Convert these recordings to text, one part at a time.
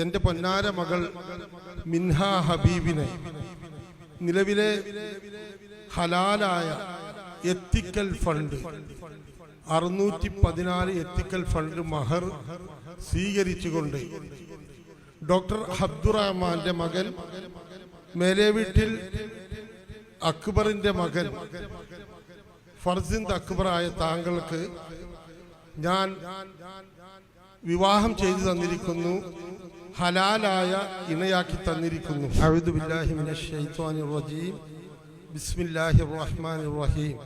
എൻ്റെ പൊന്നാര മകൾ മിൻഹ ഹബീബിനെ നിലവിലെ ഹലാലായ എത്തിക്കൽ ഫണ്ട് 614 എത്തിക്കൽ ഫണ്ട് മഹർ സ്വീകരിച്ചുകൊണ്ട് ഡോക്ടർ അബ്ദുറഹ്മാന്റെ മകൻ മേലെ വീട്ടിൽ അക്ബറിന്റെ മകൻ ഫർസിന്ദ് അക്ബറായ താങ്കൾക്ക് ഞാൻ വിവാഹം ചെയ്തു തന്നിരിക്കുന്നു, ഹലാലായ ഇണയാക്കി തന്നിരിക്കുന്നു. അഊദു ബില്ലാഹി മിനശ് ശൈത്വാനിർ റജീം. ബിസ്മില്ലാഹിർ റഹ്മാനിർ റഹീം.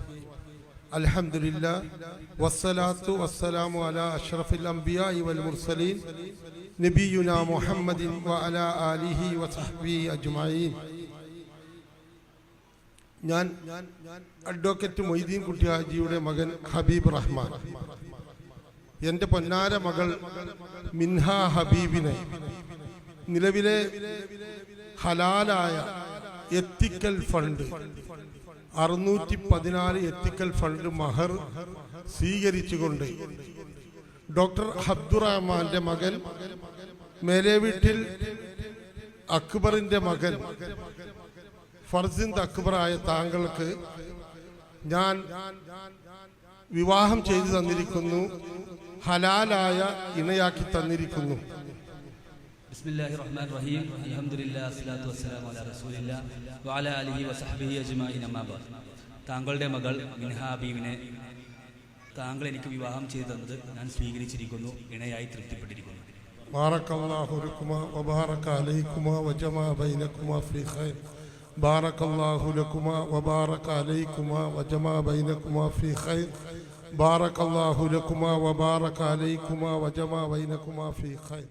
അൽഹംദുലില്ലാഹ് വസ്സലാത്തു വസ്സലാമു അലാ അഷ്റഫിൽ അംബിയാഇ വൽ മുർസലീൻ നബിയുനാ മുഹമ്മദിൻ വഅലാ ആലിഹി വസഹ്ബിഹി അജ്മഈൻ. ഞാൻ അഡ്വക്കേറ്റ് മൊയ്തീൻ കുട്ടി ഹാജിയുടെ മകൻ ഹബീബ് റഹ്മാൻ എൻ്റെ പൊന്നാര മകൾ മിൻഹ ഹബീബിനെ നിലവിലെ ഹലാലായ എത്തിക്കൽ ഫണ്ട് 614 എത്തിക്കൽ ഫണ്ട് മഹർ സ്വീകരിച്ചുകൊണ്ട് ഡോക്ടർ അബ്ദുറഹ്മാന്റെ മകൻ മേലെ വീട്ടിൽ അക്ബറിന്റെ മകൻ ഫർസിന്ദ് അക്ബറായ താങ്കൾക്ക് ഞാൻ വിവാഹം ചെയ്തു തന്നിരിക്കുന്നു, ഹലാലായ ഇണയാക്കി തന്നിരിക്കുന്നു. ബിസ്മില്ലാഹിർ റഹ്മാനിർ റഹീം. അൽഹംദുലില്ലാഹി വസ്സലാത്തു വസ്സലാമു അലാ റസൂലില്ലാഹി വഅലാ ആലിഹി വസഹ്ബിഹി അജ്മഈൻ. അമ്മാ ബഅദ്. താങ്കളുടെ മകൾ മിൻഹ ഹബീബിനെ താങ്കൾ എനിക്ക് വിവാഹം ചെയ്തു തന്നത് ഞാൻ സ്വീകരിച്ചിരിക്കുന്നു, ഇണയായി തൃപ്തിപ്പെട്ടിരിക്കുന്നു. ബാറക്കല്ലാഹു ലക്കുമാ വബാറക അലൈക്കുമാ വജമാ ബൈനക്കുമാ ഫീ ഖൈർ. ബാറക്കല്ലാഹു ലക്കുമാ വബാറക അലൈക്കുമാ വജമാ ബൈനക്കുമാ ഫീ ഖൈർ. ബാറക്കല്ലാഹു ലക്കുമാ വബാറക അലൈക്കുമാ വജമാ ബൈനക്കുമാ ഫീ ഖൈർ.